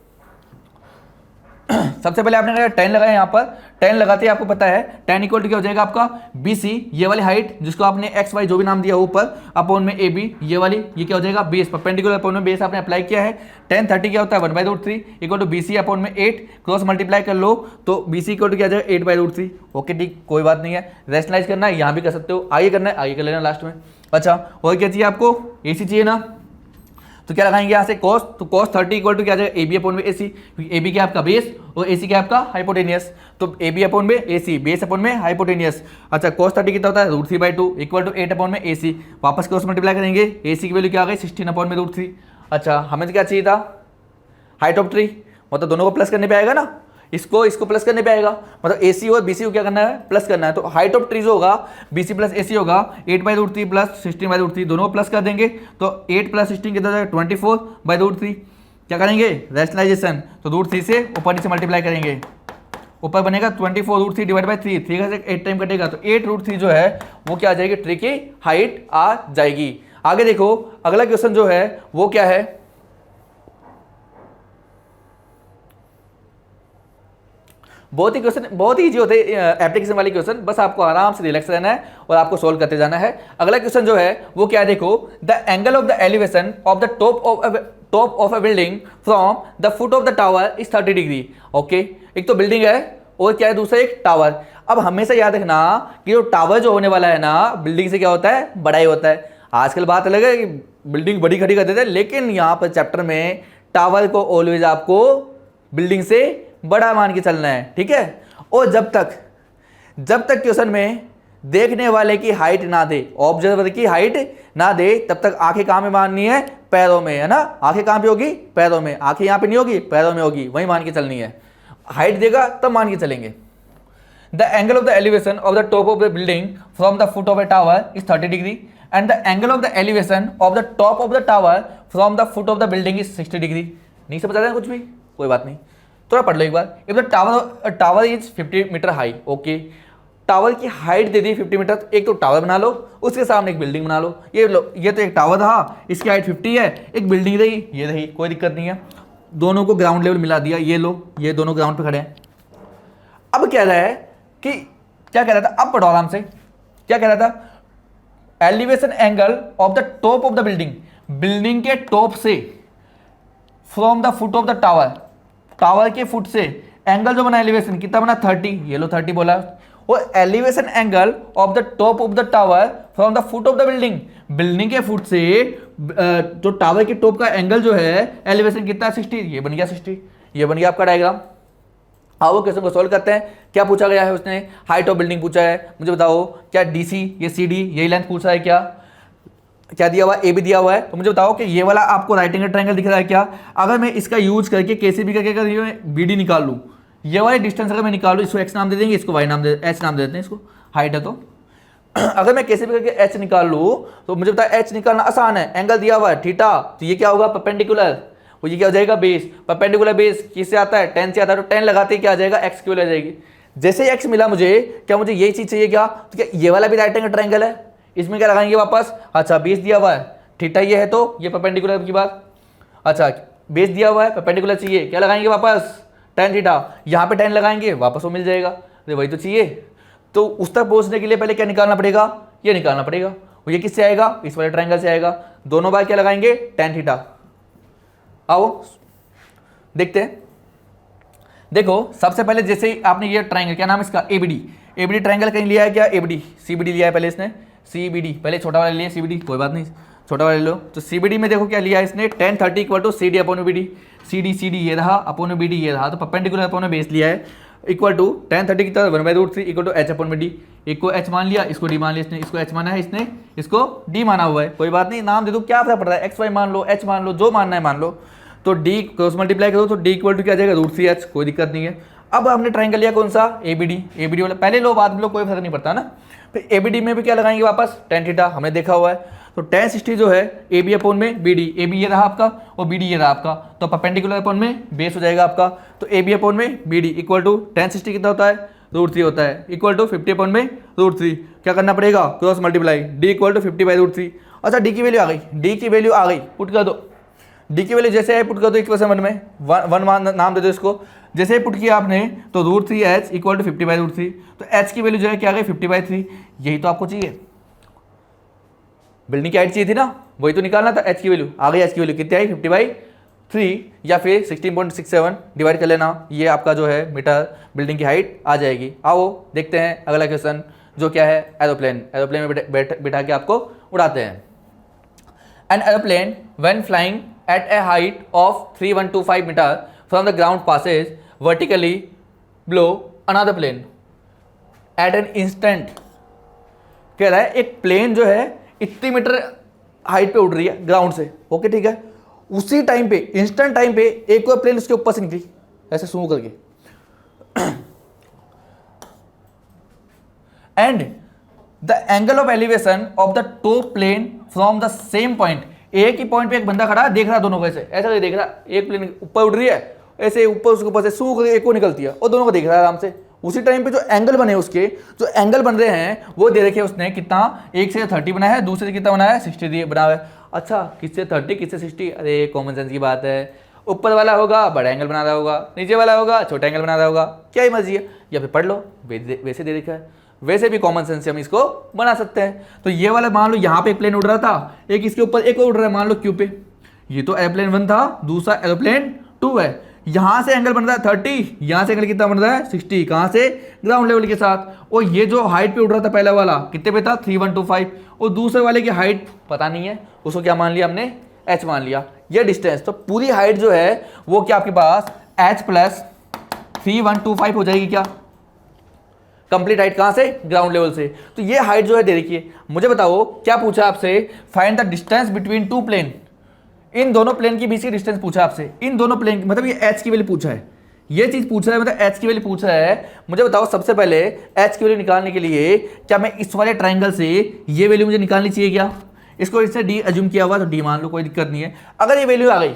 S1: सबसे पहले आपने अगर 10 लगाया, यहाँ पर 10 लगाते ही आपको पता है 10 इक्वल टू क्या हो जाएगा आपका BC, ये वाली हाइट जिसको आपने XY जो भी नाम दिया ऊपर, अपॉन में AB ये वाली, ये क्या हो जाएगा बेस, परपेंडिकुलर अपॉन में बेस आपने अप्लाई किया है। 10 30 क्या होता है 1/√3 इक्वल टू BC अपॉन में 8, क्रॉस मल्टीप्लाई कर लो तो BC इक्वल टू क्या जाएगा 8/√3। ओके ठीक, कोई बात नहीं है, रेशनलाइज करना है यहाँ भी कर सकते हो, आगे करना है आगे कर लेना लास्ट में। अच्छा और क्या चाहिए आपको, AC चाहिए ना, तो क्या लगाएंगे यहाँ से cos, तो cos 30 इक्वल टू क्या आ जाएगा AB अपॉन में AC, AB क्या आपका बेस और AC क्या आपका हाइपोटेनियस, तो AB अपॉन में AC बेस अपॉन में हाइपोटेनियस। अच्छा cos 30 कितना होता है √3/2 इक्वल टू 8 अपॉन में AC, वापस क्रॉस मल्टीप्लाई करेंगे, AC की वैल्यू क्या आ गई 16 अपॉन में √3। अच्छा हमें तो क्या चाहिए था हाइट ऑफ ट्री, मतलब दोनों को प्लस करने पे आएगा ना, इसको प्लस करने पे आएगा, मतलब AC और BC को क्या करना है प्लस करना है, तो हाइट ऑफ ट्री जो होगा BC प्लस AC होगा 8/√3 प्लस 16/√3, दोनों को प्लस कर देंगे तो 8 प्लस 16 कितना जाएगा 24/√3। क्या करेंगे रैशनलाइजेशन, तो √3 से ऊपर नीचे मल्टीप्लाई करेंगे, ऊपर बनेगा 24√3 डिवाइड बाई 3, 3 का से 8 टाइम कटेगा तो 8√3 जो है वो क्या आ जाएगी ट्री की हाइट आ जाएगी। आगे देखो अगला क्वेश्चन जो है वो क्या है, बहुत ही क्वेश्चन बहुत ही इजी होते हैं एप्लीकेशन वाले क्वेश्चन, बस आपको आराम से रिलैक्स रहना है और आपको सोल्व करते जाना है। अगला क्वेश्चन जो है वो क्या है, देखो the angle of the elevation of the top of a building from the foot of the tower is 30 degree. Okay एक तो बिल्डिंग है और क्या है दूसरा एक टावर। अब हमेशा याद रखना कि जो टावर जो होने वाला है ना बिल्डिंग से क्या होता है बड़ा ही होता है। आजकल बात अलग है कि बिल्डिंग बड़ी खड़ी कर देते हैं, लेकिन यहाँ पर चैप्टर में टावर को ऑलवेज आपको बिल्डिंग से बड़ा मान के चलना है, ठीक है। और जब तक क्वेश्चन में देखने वाले की हाइट ना दे, ऑब्जर्वर की हाइट ना दे, तब तक आंखें कहाँ में माननी है पैरों में, है ना, आंखें कहाँ पे होगी पैरों में, आंखें यहाँ पे नहीं होगी पैरों में होगी, वही मान के चलनी है। हाइट देगा तब मान के चलेंगे। The angle of the elevation of the top of the building from the foot of a tower is 30 degree and the angle of the elevation of the top of the tower from the foot of the building is 60 degree। नहीं समझ आता है कुछ भी, कोई बात नहीं, थोड़ा पढ़ लो एक बार। If the tower is 50 metre high, okay tower की हाइट दे दी 50 मीटर, तो एक तो टावर बना लो उसके सामने एक बिल्डिंग बना लो। ये तो एक टावर था, इसकी हाइट 50 है, एक बिल्डिंग रही ये रही, कोई दिक्कत नहीं है, दोनों को ग्राउंड लेवल मिला दिया, ये लो ये दोनों ग्राउंड पे खड़े हैं। अब कह रहा है कि क्या कह रहा था, अब पढ़ो आराम से, क्या कह रहा था, elevation angle of the top of the building, building के टॉप से from the foot of the tower, tower के फुट से एंगल जो बना एलिवेशन कितना बना 30, ये लो 30 बोला, और elevation angle of the top of the tower from the foot of the building, building के फुट से जो टावर के टॉप का एंगल जो है एलिवेशन कितना 60, ये बन गया 60, ये बन गया आपका डायग्राम। आओ क्वेश्चन को सॉल्व करते हैं। क्या पूछा गया है उसने, हाइट ऑफ बिल्डिंग पूछा है, मुझे बताओ क्या DC ये CD यही लेंथ पूछा है, क्या दिया हुआ है AB दिया हुआ है, तो मुझे बताओ कि ये वाला आपको राइट एंगल ट्रायंगल दिख रहा है क्या, अगर मैं इसका यूज करके KCB करके अगर BD निकाल लूँ, ये वाली डिस्टेंस अगर मैं निकालूँ, इसको X नाम दे देंगे, इसको Y नाम दे H नाम दे देते हैं, इसको हाइट है तो अगर मैं KCB करके H निकाल लूँ तो मुझे बताया H निकालना आसान है, एंगल दिया हुआ है थीटा, तो ये क्या होगा परपेंडिकुलर, वो ये क्या हो जाएगा बेस, परपेंडिकुलर बेस किससे आता है 10 से आता है, तो 10 लगाते ही क्या आ जाएगा X की वैल्यू आ जाएगी। जैसे X मिला मुझे, क्या मुझे यही चीज चाहिए क्या, तो क्या ये वाला भी राइट एंगल ट्रायंगल है, इसमें क्या लगाएंगे वापस, अच्छा बेस दिया हुआ है थीटा ये है तो ये परपेंडिकुलर की बात, अच्छा बेस दिया हुआ है परपेंडिकुलर चाहिए, क्या लगाएंगे वापस tan थीटा, यहाँ पे 10 लगाएंगे वापस वो मिल जाएगा, तो वही तो चाहिए। तो उस तक पहुंचने के लिए पहले क्या निकालना पड़ेगा, ये निकालना पड़ेगा, और ये किससे आएगा इस वाले ट्रायंगल से आएगा, दोनों बार क्या लगाएंगे tan थीटा। आओ देखते हैं, देखो सबसे पहले जैसे आपने ये ट्रायंगल क्या नाम है इसका ABD ट्रायंगल कहीं लिया है क्या, ABD CBD लिया है पहले इसने, CBD पहले छोटा वाला लिया CBD, कोई बात नहीं छोटा वाला ले लो। तो CBD में देखो क्या लिया है इसने tan 30 equal to CD upon BD, CD ये रहा अपॉन BD ये रहा, तो परपेंडिकुलर अपॉन बेस लिया है इक्वल टू tan 30 की तरह 1/√3 equal to H upon BD, एक को H मान लिया, इसको D मान लिया, इसने इसको H माना है, इसने इसको D माना हुआ है, कोई बात नहीं नाम दे दो, क्या फर्क पड़ता है XY मान लो H मान लो जो मानना है मान लो, तो D क्रॉस मल्टीप्लाई करो तो D इक्वल टू क्या आ जाएगा √3H, कोई दिक्कत नहीं है। अब हमने ट्रायंगल लिया कौन सा ABD वाला, पहले लो बाद में लो कोई फर्क नहीं पड़ता ना। फिर ABD में भी क्या लगाएंगे वापस tan थीटा, हमने देखा हुआ है, तो tan 60 जो है AB अपॉन में BD, AB ये रहा आपका और BD ये रहा आपका, तो परपेंडिकुलर अपॉन में बेस हो जाएगा आपका, तो AB अपॉन में BD इक्वल टू tan 60 कितना होता है √3 होता है, इक्वल टू 50 अपॉन में √3, क्या करना पड़ेगा cross multiply, D equal to 50/√3। अच्छा डी की वैल्यू आ गई, डी की वैल्यू आ गई, पुट कर दो। डी की वैल्यू जैसे है पुट कर दो इक्वेशन 1 में, वन नाम दे दो इसको। जैसे ही पुट किया आपने तो √3h इक्वल टू 50/√3, तो h की वैल्यू जो है क्या आ गई 50/3। यही तो आपको चाहिए, बिल्डिंग की हाइट चाहिए थी ना, वही तो निकालना था। h की वैल्यू आ गई, h की वैल्यू कितनी आई 50/3 या फिर 16.67 डिवाइड कर लेना, ये आपका जो है मीटर बिल्डिंग की हाइट आ जाएगी। आओ देखते हैं अगला क्वेश्चन जो क्या है एरोप्लेन। एरोप्लेन में बैठा के आपको उड़ाते हैं। An aeroplane when flying at a height of 3125 meter from the ground passes vertically below another plane at an instant। कह रहा है एक प्लेन जो है इतनी मीटर हाइट पे उड़ रही है ग्राउंड से, ओके ठीक है, उसी टाइम पे इंस्टेंट टाइम पे एक और प्लेन उसके ऊपर से निकली ऐसे स्मूव करके, and the angle of elevation of the top plane from the same point. एक ही पॉइंट पे एक बंदा खड़ा देख रहा दोनों को ऐसे, ऐसा देख रहा, एक प्लेन ऊपर उड़ रही है ऐसे ऊपर, उसके ऊपर से सू करके एक को निकलती है और दोनों को देख रहा है आराम से। उसी टाइम पे जो एंगल बने उसके, जो एंगल बन रहे हैं वो दे रखे उसने कितना, एक से 30 बनाया है, दूसरे से कितना बनाया है 60 बना हुआ है। अच्छा किससे 30 किससे 60, अरे कॉमन सेंस की बात है, ऊपर वाला होगा बड़ा एंगल बना रहा होगा, नीचे वाला होगा छोटा एंगल बना रहा होगा, क्या ही मर्जी है, या फिर पढ़ लो वैसे दे रखा है, वैसे भी कॉमन सेंस से हम इसको बना सकते हैं। तो ये वाला मान लो यहाँ पे एक प्लेन उड़ रहा था, एक इसके ऊपर एक और उड़ रहा है मान लो क्यू पे, ये तो एरोप्लेन 1 था, दूसरा एरोप्लेन 2 है। यहाँ से एंगल बन रहा है 30, यहाँ से एंगल कितना बन रहा है 60, कहाँ से ग्राउंड लेवल के साथ। और ये जो हाइट पे उड़ रहा था पहला वाला कितने पे था 3125, और दूसरे वाले की हाइट पता नहीं है, उसको क्या मान लिया हमने h मान लिया, ये डिस्टेंस। तो पूरी हाइट जो है वो क्या आपके पास h प्लस 3125 हो जाएगी क्या, कंप्लीट हाइट कहां से ग्राउंड लेवल से। तो ये हाइट जो है दे रखी है। मुझे बताओ क्या पूछा आपसे, find the distance between two plane, इन दोनों प्लेन के बीच की डिस्टेंस पूछा आपसे, इन दोनों प्लेन मतलब ये h की वैल्यू पूछा है, ये चीज पूछ रहा है मतलब h की वैल्यू पूछ रहा है। मुझे बताओ सबसे पहले h की वैल्यू निकालने के लिए क्या मैं इस वाले ट्राइंगल से ये वैल्यू मुझे निकालनी चाहिए क्या, इसको इससे d अज्यूम किया हुआ तो d मान लो, कोई दिक्कत नहीं है। अगर ये वैल्यू आ गई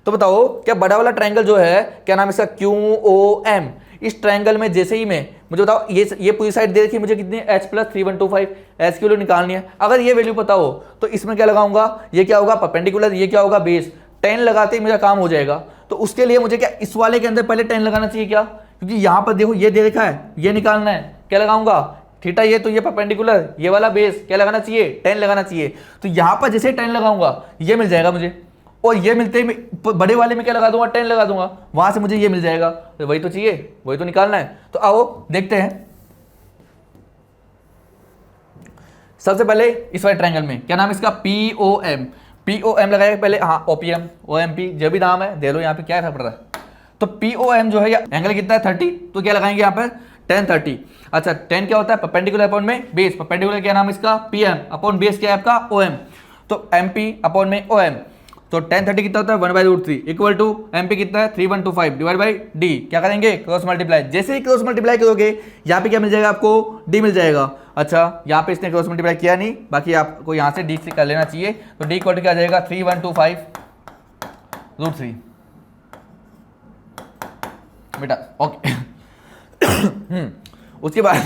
S1: तो बताओ क्या बड़ा वाला ट्राइंगल जो है क्या नाम इसका QOM, इस ट्राइंगल में जैसे ही मैं, मुझे बताओ ये पूरी साइड दे रखी मुझे कितनी h प्लस 3125, h की वैल्यू निकालनी है। अगर ये वैल्यू पता हो तो इसमें क्या लगाऊंगा, ये क्या होगा परपेंडिकुलर, ये क्या होगा बेस, 10 लगाते ही मेरा काम हो जाएगा। तो उसके लिए मुझे क्या इस वाले के अंदर पहले 10 लगाना चाहिए क्या, क्योंकि यहाँ पर देखो ये दे रखा है, ये निकालना है, क्या लगाऊंगा थीटा, ये तो ये परपेंडिकुलर, ये वाला बेस क्या लगाना चाहिए 10 लगाना चाहिए। तो यहाँ पर जैसे 10 लगाऊंगा ये मिल जाएगा मुझे, और ये मिलते ही बड़े वाले में क्या लगा दूंगा 10 लगा दूंगा, वहां से मुझे ये मिल जाएगा। तो वही तो चाहिए, वही तो निकालना है। तो आओ देखते हैं। सबसे पहले इस वाले ट्रायंगल में क्या नाम इसका POM लगाएगा पहले, हाँ OPM OMP जो भी नाम है दे लो, यहाँ पे क्या फर्क पड़ रहा है। तो POM जो है एंगल कितना है 30, तो क्या लगाएंगे यहाँ पर 10 30। अच्छा 10 क्या होता है परपेंडिकुलर अपॉन में बेस, परपेंडिकुलर क्या नाम इसका PM अपॉन बेस क्या है आपका OM, तो MP अपॉन में OM। तो 10 30 कितना होता है 1/√3 इक्वल टू MP कितना है 3125 डिवाइड बाई D, क्या करेंगे क्रॉस मल्टीप्लाई। जैसे ही क्रॉस मल्टीप्लाई करोगे यहाँ पे क्या मिल जाएगा आपको D मिल जाएगा। अच्छा यहाँ पे इसने क्रॉस मल्टीप्लाई किया नहीं, बाकी आपको यहाँ से D से कर लेना चाहिए। तो D इक्वल टू क्या आ जाएगा 3125√3 बेटा, ओके। उसके बाद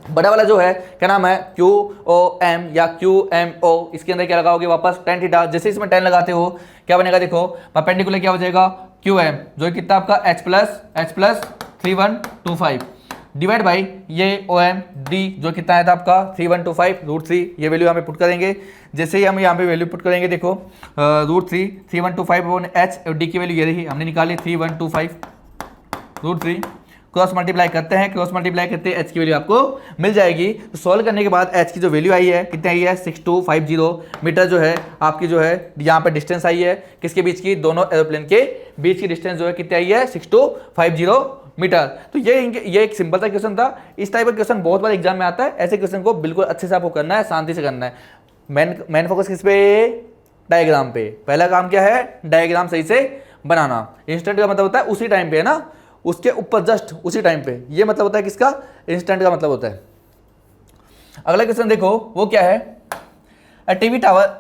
S1: बड़ा वाला जो है क्या नाम है QOM या QMO, इसके अंदर क्या लगाओगे वापस tan थीटा। जैसे इसमें 10 लगाते हो क्या बनेगा देखो, परपेंडिकुलर क्या हो जाएगा QM जो कितना आपका h प्लस 3125 डिवाइड बाई ये OM D जो कितना आया था आपका 3125√3, ये वैल्यू यहाँ पे पुट करेंगे। जैसे ही हम यहाँ पे वैल्यू पुट करेंगे देखो √3 3125/h, D की वैल्यू ये रही हमने निकाली 3125√3, क्रॉस मल्टीप्लाई करते हैं, क्रॉस मल्टीप्लाई करते हैं h की वैल्यू आपको मिल जाएगी। तो सॉल्व करने के बाद h की जो वैल्यू आई है कितनी आई है 6250 मीटर जो है आपकी जो है यहाँ पर डिस्टेंस आई है किसके बीच की, दोनों एरोप्लेन के बीच की डिस्टेंस जो है कितनी आई है 6250 मीटर। तो ये एक सिंपल सा क्वेश्चन था। इस टाइप का क्वेश्चन बहुत बार एग्जाम में आता है। ऐसे क्वेश्चन को बिल्कुल अच्छे से आपको करना है, शांति से करना है। मेन फोकस किस पे, डायग्राम पे। पहला काम क्या है डायग्राम सही से बनाना। इंस्टेंट का मतलब होता है उसी टाइम पे है ना, उसके ऊपर जस्ट उसी टाइम पे, ये मतलब होता है किसका, इंस्टेंट का मतलब होता है। अगला क्वेश्चन देखो वो क्या है, a TV tower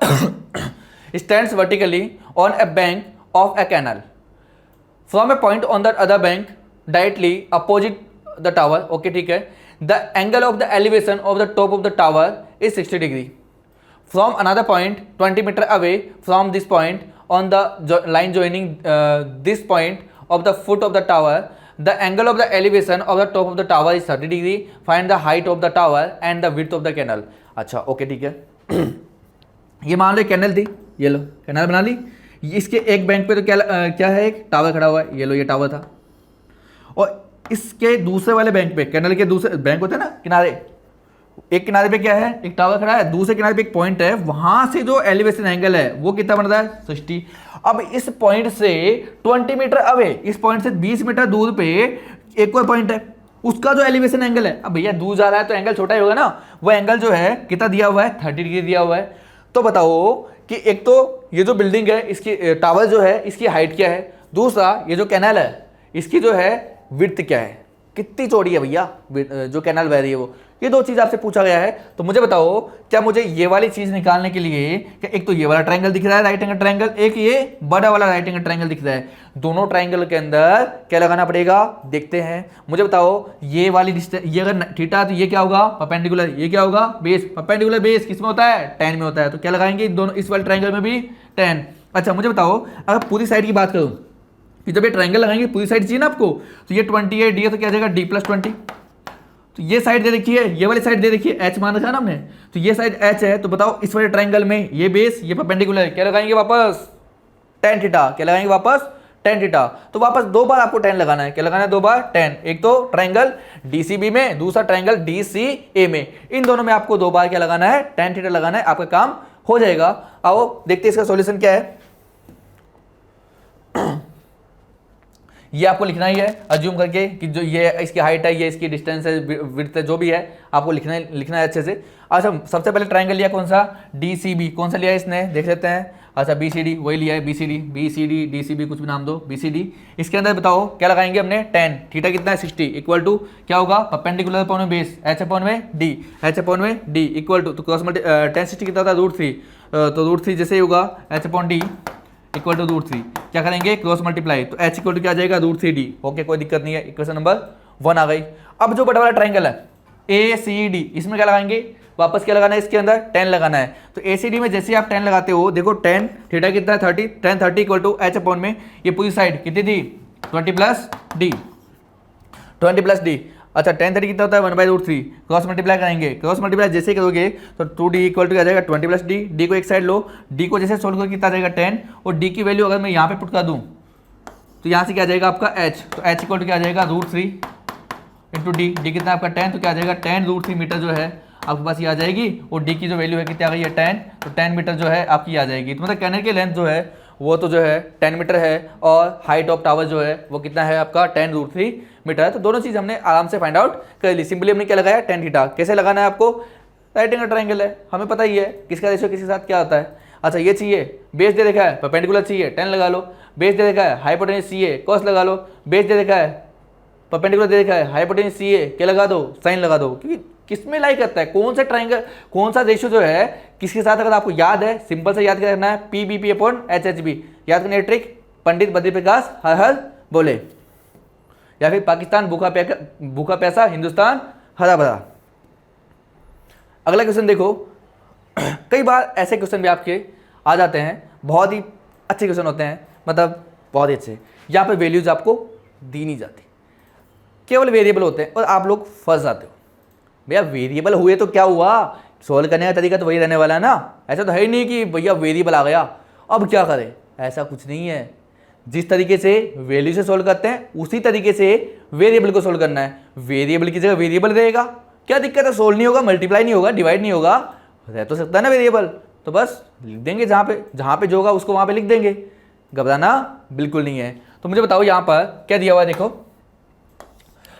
S1: stands vertically on a bank of a canal from a point on the other bank directly opposite the tower, okay ठीक है। The angle of the elevation of the top of the tower is 60 degree from another point 20 metre away from this point on the line joining this point of the foot of the tower, the angle of the elevation of the top of the tower is 30 degree. Find the height of the tower and the width of the canal. अच्छा okay ठीक है। ये मान लो canal थी, ये लो canal बना ली, इसके एक बैंक पे तो क्या है, एक टावर खड़ा हुआ है, ये लो ये टावर था, और इसके दूसरे वाले बैंक पे, कैनल के दूसरे बैंक होते हैं ना किनारे, एक किनारे पे क्या है, एक टावर खड़ा है, दूसरे किनारे पे एक पॉइंट है, वहां से जो एलिवेशन एंगल है वो कितना बन रहा है 60। अब इस पॉइंट से 20 मीटर अवे, इस पॉइंट से 20 मीटर दूर पे एक और पॉइंट है, उसका जो एलिवेशन एंगल है, अब भैया दूर जा रहा है तो एंगल छोटा ही होगा ना, वो एंगल जो है कितना दिया हुआ है 30 डिग्री दिया हुआ है। तो बताओ कि एक तो ये जो बिल्डिंग है इसकी टावर जो है इसकी हाइट क्या है, दूसरा ये जो कैनाल है इसकी जो है विड्थ क्या है, कितनी चौड़ी है भैया जो कैनाल बह रही है वो, ये दो चीज आपसे पूछा गया है। तो मुझे बताओ क्या मुझे ये वाली चीज निकालने के लिए, क्या एक तो ये वाला ट्रायंगल दिख रहा है राइट एंगल ट्रायंगल, एक ये बड़ा वाला राइट एंगल ट्रायंगल दिख रहा है, दोनों ट्रायंगल के अंदर क्या लगाना पड़ेगा देखते हैं। मुझे बताओ ये वाली डिस्टेंस, ये अगर थीटा तो ये क्या होगा परपेंडिकुलर, ये क्या होगा बेस, परपेंडिकुलर बेस किस में होता है tan में होता है, तो क्या लगाएंगे दोनों इस वाले ट्रायंगल में भी tan। अच्छा मुझे बताओ अगर पूरी साइड की बात करूं कि जब ये ट्रायंगल लगाएंगे पूरी साइड चाहिए ना आपको, तो ये 20 है, डी है तो क्या आ जाएगा d+20, तो ये साइड दे रखी है, ये वाली साइड दे रखी है h मान रखा है ना हमने, तो ये साइड h है, तो बताओ इस वाले ट्रायंगल में ये बेस ये परपेंडिकुलर, क्या लगाएंगे वापस tan थीटा, क्या लगाएंगे वापस tan थीटा। तो वापस दो बार आपको tan लगाना है, क्या लगाना है दो बार tan, एक तो ट्रायंगल DCB में, दूसरा ट्रायंगल DCA में, इन दोनों में आपको दो बार क्या लगाना है tan थीटा लगाना है, आपका काम हो जाएगा। आओ देखते हैं इसका सॉल्यूशन क्या है। ये आपको लिखना ही है अज्यूम करके कि जो ये इसकी हाइट है, ये इसकी डिस्टेंस है, विड्थ है, जो भी है आपको लिखना है अच्छे से। अच्छा सबसे पहले ट्रायंगल लिया कौन सा DCB, कौन सा लिया है इसने देख लेते हैं। अच्छा BCD वही लिया है, BCD DCB कुछ भी नाम दो BCD। इसके अंदर बताओ क्या लगाएंगे हमने tan, थीटा कितना है 60 इक्वल टू क्या होगा परपेंडिकुलर अपॉन में बेस h/d इक्वल टू, तो क्रॉस tan 60 कितना था √3, तो √3 जैसे ही होगा h/d इक्वल टू √3, क्या करेंगे क्रॉस मल्टीप्लाई, तो h इक्वल टू क्या आ जाएगा √3d। ओके कोई दिक्कत नहीं है, इक्वेशन नंबर 1 आ गई। अब जो बड़ा वाला ट्रायंगल है ACD, इसमें क्या लगाएंगे वापस क्या लगाना है, इसके अंदर tan लगाना है। तो ACD में जैसे आप tan लगाते हो देखो tan थीटा कितना है 30, tan 30 equal to h upon में ये पूरी साइड कितनी थी 20 + d। अच्छा tan 30 कितना होता है 1/√3, क्रॉस मल्टीप्लाई करेंगे, क्रॉस मल्टीप्लाई जैसे ही करोगे तो 2d इक्वल टू आ जाएगा 20 + d, d को एक साइड लो, d को जैसे सोल्व करो कितना जाएगा 10, और d की वैल्यू अगर मैं यहाँ पे पुट कर दूँ तो यहाँ से क्या आ जाएगा आपका h, तो h इक्वल टू क्या आ जाएगा √3 इंटू d कितना आपका 10, तो क्या आ जाएगा 10 √3 मीटर जो है आपके पास ये आ जाएगी, और d की जो वैल्यू है कितनी आ गई है 10, तो 10 मीटर जो है आपकी आ जाएगी। तो मतलब कैनल की लेंथ जो है वो तो जो है 10 मीटर है, और हाइट ऑफ टावर जो है वो कितना है आपका 10 √3 मीटर है। तो दोनों चीज़ हमने आराम से फाइंड आउट कर ली। सिंपली हमने क्या लगाया tan थीटा, कैसे लगाना है आपको, राइट एंगल ट्रायंगल है, हमें पता ही है किसका रेशियो किसके साथ क्या होता है। अच्छा ये चाहिए बेस दे देखा है परपेंडिकुलर चाहिए tan लगा लो, बेस दे देखा है हाइपोटेन्यूज चाहिए cos लगा लो, बेस दे देखा है परपेंडिकुलर दे देखा है हाइपोटेन्यूज चाहिए क्या लगा दो साइन लगा दो, क्योंकि किस में लाई करता है कौन सा ट्रायंगल कौन सा रेशियो जो है किसके साथ, अगर आपको याद है सिंपल से याद क्या करना है PBP/HHB, याद करने ट्रिक पंडित बद्री प्रकाश हर हर बोले, या फिर पाकिस्तान भूखा प्यासा हिंदुस्तान हरा भरा। अगला क्वेश्चन देखो, कई बार ऐसे क्वेश्चन भी आपके आ जाते हैं, बहुत ही अच्छे क्वेश्चन होते हैं, मतलब बहुत ही अच्छे, यहाँ पर वैल्यूज आपको दी नहीं जाती, केवल वेरिएबल होते हैं और आप लोग फंस जाते हो। भैया वेरिएबल हुए तो क्या हुआ, सोल्व करने का तरीका तो वही रहने वाला है ना, ऐसा तो है ही नहीं कि भैया वेरिएबल आ गया अब क्या करें, ऐसा कुछ नहीं है। जिस तरीके से वैल्यू से सोल्व करते हैं उसी तरीके से वेरिएबल को सोल्व करना है, वेरिएबल की जगह वेरिएबल रहेगा, क्या दिक्कत है, सोल्व नहीं होगा, मल्टीप्लाई नहीं होगा, डिवाइड नहीं होगा, रह तो सकता है ना वेरिएबल, तो बस लिख देंगे जहाँ पे जो होगा उसको वहाँ पे लिख देंगे, घबराना बिल्कुल नहीं है। तो मुझे बताओ यहाँ पर क्या दिया हुआ है, देखो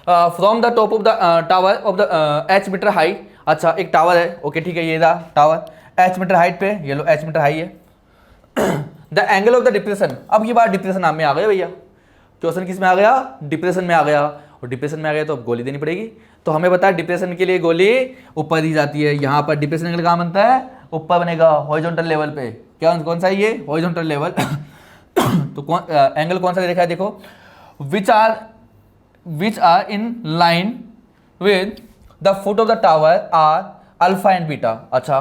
S1: from the top of the tower of the h metre height. अच्छा एक टावर है, ओके ठीक है, ये रहा टावर h मीटर हाइट पे, ये लो h मीटर हाई है। The angle of the depression, अब ये बात डिप्रेशन नाम में आ गया भैया, क्वेश्चन किस में आ गया डिप्रेशन में आ गया, और डिप्रेशन में आ गया तो अब गोली देनी पड़ेगी। तो हमें पता है डिप्रेशन के लिए गोली ऊपर दी जाती है, यहाँ पर डिप्रेशन एंगल कहाँ बनता है ऊपर बनेगा हॉरिजॉन्टल लेवल पे, क्या कौन सा है ये हॉरिजॉन्टल लेवल। तो एंगल कौन सा देखा है, देखो which are in line with the foot of the tower are alpha and beta. अच्छा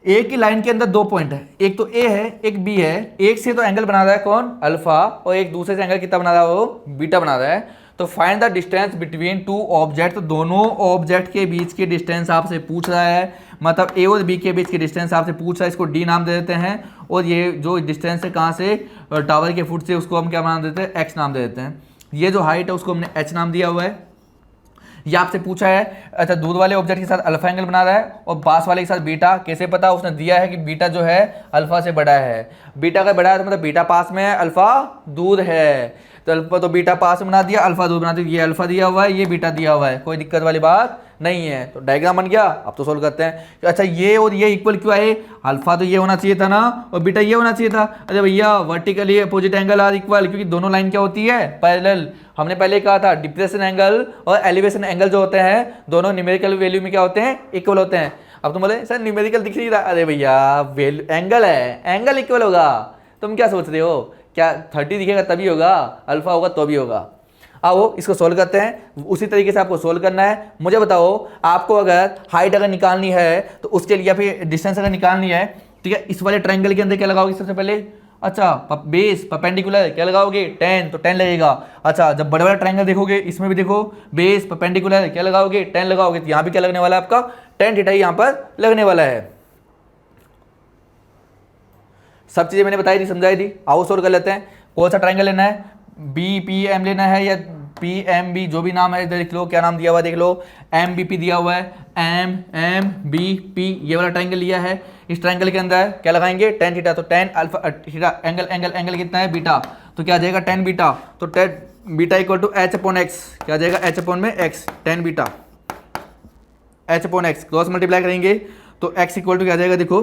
S1: एक ही लाइन के अंदर दो पॉइंट है, एक तो ए है एक बी है, एक से तो एंगल बना रहा है कौन, अल्फा, और एक दूसरे से एंगल कितना बना रहा है, वो बीटा बना रहा है। तो find the distance between to object, तो दोनों ऑब्जेक्ट के बीच की डिस्टेंस आपसे पूछ रहा है, मतलब ए और बी के बीच की डिस्टेंस आपसे पूछ रहा है, इसको डी नाम दे देते हैं। और ये जो डिस्टेंस है कहाँ से, टावर के फुट से, उसको हम क्या नाम देते हैं, एक्स नाम दे देते हैं। ये जो हाइट है उसको हमने एच नाम दिया हुआ है। ये आपसे पूछा है, अच्छा दूर वाले ऑब्जेक्ट के साथ अल्फा एंगल बना रहा है और पास वाले के साथ बीटा, कैसे पता, उसने दिया है कि बीटा जो है अल्फा से बड़ा है। बीटा अगर बड़ा है तो मतलब बीटा पास में है, अल्फा दूर है, तो अल्फा तो बीटा पास में बना दिया, अल्फा दूर बना दिया। ये अल्फा दिया हुआ है, ये बीटा दिया हुआ है, कोई दिक्कत वाली बात नहीं है। तो डायग्राम बन गया। अब तो सोल्व करते हैं। अच्छा ये और ये इक्वल क्यों आए, अल्फा तो ये होना चाहिए था ना और बीटा ये होना चाहिए था। अरे भैया vertically opposite angle are equal, क्योंकि दोनों लाइन क्या होती है, पैरेलल। हमने पहले कहा था डिप्रेशन एंगल और एलिवेशन एंगल जो होते हैं दोनों न्यूमेरिकल वैल्यू में क्या होते हैं, इक्वल होते हैं। अब तुम बोले सर न्यूमेरिकल दिख नहीं रहा, अरे भैया वैल्यू एंगल है, एंगल इक्वल होगा। तुम क्या सोच रहे हो, क्या 30 दिखेगा तभी होगा, अल्फा होगा तो भी होगा। आओ इसको सोल्व करते हैं, उसी तरीके से आपको सोल्व करना है। मुझे बताओ आपको अगर हाइट अगर निकालनी है तो उसके लिए, या फिर डिस्टेंस अगर निकालनी है, ठीक है, इस वाले ट्रायंगल के अंदर क्या लगाओगे सबसे पहले, अच्छा बेस परपेंडिकुलर क्या लगाओगे, 10, तो 10 लगेगा। अच्छा जब बड़े बड़ा ट्रायंगल देखोगे इसमें भी देखो बेस परपेंडिकुलर क्या लगाओगे, 10 लगाओगे, तो यहाँ भी क्या लगने वाला है आपका, tan थीटा यहाँ पर लगने वाला है। सब चीजें मैंने बताई थी, समझाई थी। आओ सोल्व कर लेते हैं। कौन सा ट्रायंगल लेना है, बी पी एम लेना है या पी एम बी, जो भी नाम है इधर लिख लो, क्या नाम दिया हुआ है देख लो, एम बी पी दिया हुआ है, एम एम बी पी, ये वाला ट्रायंगल लिया है। इस ट्रायंगल के अंदर क्या लगाएंगे, tan थीटा, तो tan alpha theta angle angle angle कितना है, बीटा, तो क्या आ जाएगा tan बीटा, तो tan beta equal to H upon X, क्या आ जाएगा एच अपॉन में X, tan beta H upon X, cross multiply करेंगे तो x इक्वल टू क्या आ जाएगा, देखो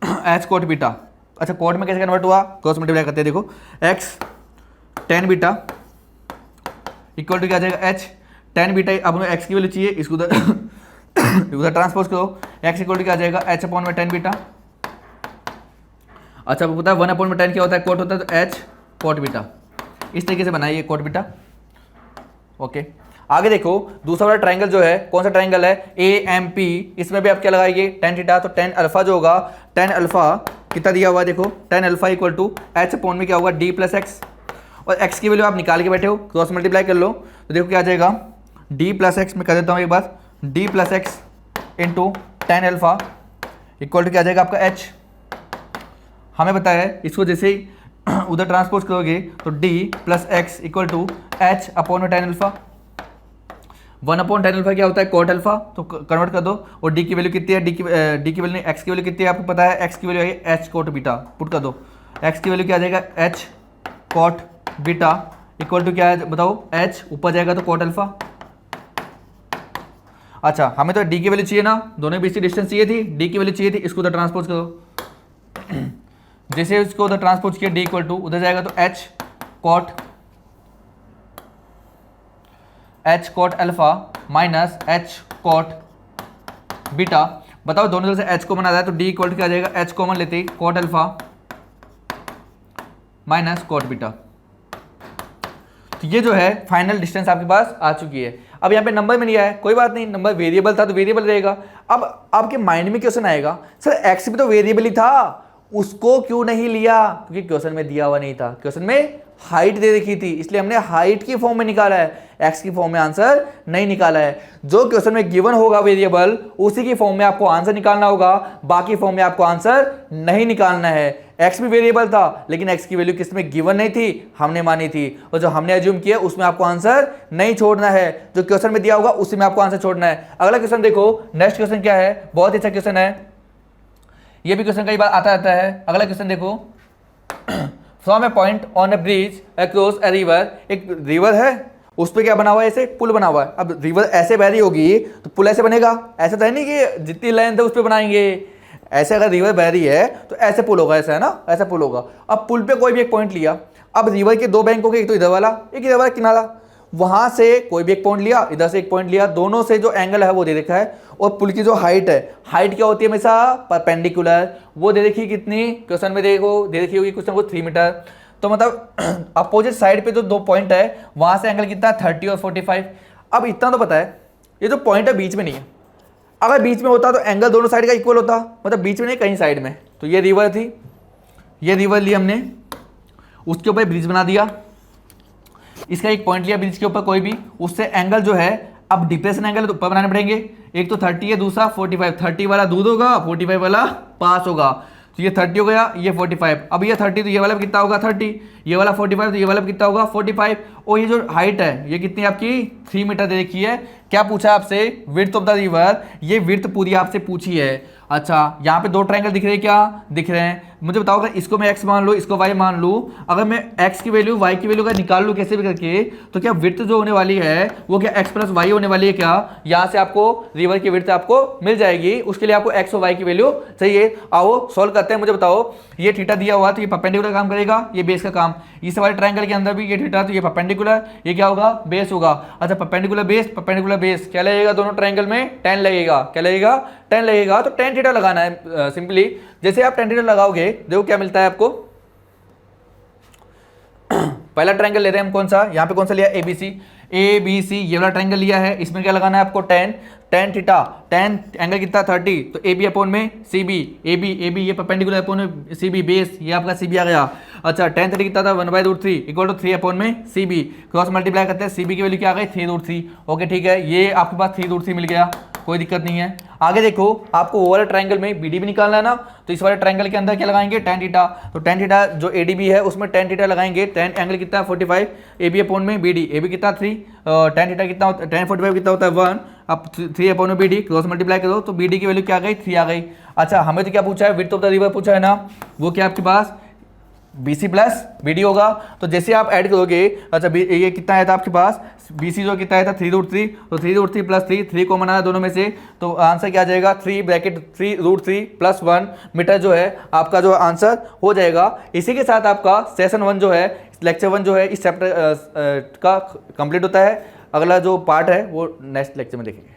S1: एच कोट बीटा। अच्छा कोट में कैसे कन्वर्ट हुआ, क्रॉस मल्टीप्लाई करते हैं, देखो x tan beta equal to क्या आ जाएगा h tan बीटा, अब हमें x की वैल्यू चाहिए, इसको उधर ट्रांसपोज करो, x इक्वल टू क्या आ जाएगा h अपॉन में tan बीटा। अच्छा आपको पता है 1 अपॉन में tan क्या होता है, कोट होता है, तो h कोट बीटा। इस तरीके से बनाइए कोट बीटा। ओके आगे देखो दूसरा वाला ट्रायंगल जो है, कौन सा ट्रायंगल है, ए एम पी, इसमें भी आप क्या लगाएंगे, tan थीटा, तो tan अल्फा जो होगा, tan अल्फा कितना दिया हुआ है, देखो tan alpha equal to h upon में क्या होगा, d प्लस एक्स, और x की वैल्यू आप निकाल के बैठे हो, क्रॉस मल्टीप्लाई कर लो, तो देखो क्या आ जाएगा, d प्लस एक्स में कर देता हूँ एक बार, d plus X into tan alpha equal to क्या आ जाएगा आपका h। हमें पता है इसको जैसे ही उधर ट्रांसपोज करोगे तो d plus X equal to h upon में tan alpha. 1 upon tan alpha क्या होता है, कोट अल्फा, तो कन्वर्ट कर दो, और d की वैल्यू कितनी है, d की वैल्यू नहीं, x की वैल्यू कितनी है आपको पता है, x की वैल्यू है h कोट बीटा, पुट कर दो, x की वैल्यू क्या आ जाएगा, h cot beta equal to क्या है बताओ, h ऊपर जाएगा तो कोट अल्फा। अच्छा हमें तो d की वैल्यू चाहिए ना, दोनों के बीच की डिस्टेंस चाहिए थी, d की वैल्यू चाहिए थी, इसको उधर ट्रांसपोज करो, जैसे इसको उधर ट्रांसपोज किया d इक्वल टू उधर जाएगा तो h cot alpha minus h cot beta. बताओ दोनों तरफ से h को बना रहा है तो d इक्वल टू क्या आ जाएगा, h कॉमन लेते ही cot alpha minus cot beta. तो ये जो है फाइनल डिस्टेंस आपके पास आ चुकी है। अब यहाँ पे नंबर में नहीं आया, कोई बात नहीं, नंबर वेरिएबल था तो वेरिएबल रहेगा। अब आपके माइंड में क्वेश्चन आएगा, सर x भी तो वेरिएबल ही था, उसको क्यों नहीं लिया, क्योंकि क्वेश्चन में दिया हुआ नहीं था, क्वेश्चन में हाइट दे रखी थी, इसलिए हमने हाइट की फॉर्म में निकाला है, एक्स की फॉर्म में आंसर नहीं निकाला है। जो क्वेश्चन में गिवन होगा वेरिएबल उसी की फॉर्म में आपको आंसर निकालना होगा, बाकी फॉर्म में आपको आंसर नहीं निकालना है। एक्स भी वेरिएबल था लेकिन एक्स की वैल्यू किसमें गिवन नहीं थी, हमने मानी थी, और जो हमने अज्यूम किया उसमें आपको आंसर नहीं छोड़ना है, जो क्वेश्चन में दिया होगा उसी में आपको आंसर छोड़ना है। अगला क्वेश्चन देखो, नेक्स्ट क्वेश्चन क्या है, बहुत अच्छा क्वेश्चन है, ये भी क्वेश्चन कई बार आता रहता है। अगला क्वेश्चन देखो, from A point on A bridge across a river, एक रिवर है उस पर क्या बना हुआ है, ऐसे पुल बना हुआ है। अब रिवर ऐसे बह रही होगी तो पुल ऐसे बनेगा, ऐसा तो है नहीं कि जितनी लेंथ है उस पर बनाएंगे, ऐसे अगर रिवर बह रही है तो ऐसे पुल होगा, ऐसा है ना, ऐसा पुल होगा। अब पुल पे कोई भी एक पॉइंट लिया, अब रिवर के दो बैंक हो गए, एक तो इधर वाला एक इधर वाला किनारा, वहां से कोई भी एक पॉइंट लिया, इधर से एक पॉइंट लिया, दोनों से जो एंगल है वो दे रखा है, और पुल की जो हाइट है, हाइट क्या होती है हमेशा परपेंडिकुलर, वो दे रखी कितनी, क्वेश्चन में देखो दे रखी होगी कुछ ना कुछ 3 मीटर, तो मतलब अपोजिट साइड पे जो दो पॉइंट है वहां से एंगल कितना है 30 और 45। अब इतना तो पता है, ये जो पॉइंट है बीच में नहीं है, अगर बीच में होता तो एंगल दोनों साइड का इक्वल होता, मतलब बीच में नहीं कहीं साइड में। तो ये रिवर थी, ये रिवर ली हमने, उसके ऊपर ब्रिज बना दिया, इसका एक पॉइंट लिया ब्रिज के ऊपर कोई भी, उससे एंगल जो है, अब डिप्रेशन एंगल तो ऊपर बनाने पड़ेंगे, एक तो 30 है, दूसरा 45, 30 वाला दूर होगा, 45 वाला पास होगा, तो ये 30 हो गया, ये 45, अब ये 30 तो ये वाला कितना होगा 30, ये वाला 45 तो ये वाला कितना होगा 45, और ये जो हाइट है ये कितनी आपकी 3 मीटर दे रखी है। क्या पूछा आपसे, विड्थ ऑफ द रिवर, ये विड्थ पूरी आपसे पूछी है। अच्छा यहाँ पे दो ट्रायंगल दिख रहे हैं, क्या दिख रहे हैं मुझे बताओ, अगर इसको मैं x मान लूँ, इसको y मान लूँ, अगर मैं x की वैल्यू y की वैल्यू का निकाल लूँ कैसे भी करके, तो क्या विड्थ जो होने वाली है वो क्या x प्लस वाई होने वाली है, क्या यहाँ से आपको रिवर की विड्थ आपको मिल जाएगी। उसके लिए आपको x और y की वैल्यू चाहिए। आओ सॉल्व करते हैं। मुझे बताओ ये थीटा दिया हुआ तो ये परपेंडिकुलर काम करेगा, ये बेस का काम, इस वाले ट्रायंगल के अंदर भी ये थीटा, तो ये परपेंडिकुलर, ये क्या होगा बेस होगा। अच्छा परपेंडिकुलर बेस क्या लगेगा दोनों ट्रायंगल में, tan लगेगा, क्या लगेगा tan लगेगा, तो tan थीटा लगाना है सिंपली। जैसे आप tan थीटा लगाओगे देखो क्या मिलता है आपको। पहला ट्रायंगल लेते हैं हम, कौन सा, यहाँ पे कौन सा लिया ए बी सी, ये वाला ट्रायंगल लिया है, इसमें क्या लगाना है आपको tan थीटा, tan एंगल कितना 30, तो ए बी अपॉन में सी बी, ए बी ये परपेंडिकुलर अपॉन में सी बी बेस, ये आपका सी बी आ गया। अच्छा tan थीटा कितना था 1/√3 इक्वल टू 3 अपॉन में सी बी, क्रॉस मल्टीप्लाई करते हैं, सी बी की वैल्यू क्या आ गई 3√3। ओके ठीक है, ये आपके पास 3√3 मिल गया, कोई दिक्कत नहीं है। आगे देखो आपको वो वाले ट्रायंगल में बीडी भी निकालना है ना, तो इस वाले ट्रायंगल के अंदर क्या लगाएंगे tan थीटा, तो tan थीटा जो एडीबी है उसमें tan थीटा लगाएंगे, tan एंगल कितना है 45, एबी अपॉन में बीडी, एबी कितना 3, tan थीटा कितना होता है, tan 45 कितना होता है 1, अब 3 अपॉन में बीडी, क्रॉस मल्टीप्लाई करो तो बीडी की वैल्यू क्या आ गई 3 आ गई। अच्छा हमें तो क्या पूछा है, विड्थ ऑफ द रिवर पूछा है ना, वो क्या आपके पास BC प्लस BD होगा। तो जैसे आप ऐड करोगे, अच्छा ये कितना आया था आपके पास, BC जो कितना आया था 3√3, तो 3√3 प्लस 3 कॉमन आया दोनों में से, तो आंसर क्या आ जाएगा 3 प्लस 1 मीटर जो है आपका जो आंसर हो जाएगा। इसी के साथ आपका सेशन 1 जो है, लेक्चर 1 जो है इस चैप्टर का कंप्लीट होता है। अगला जो पार्ट है वो नेक्स्ट लेक्चर में देखेंगे।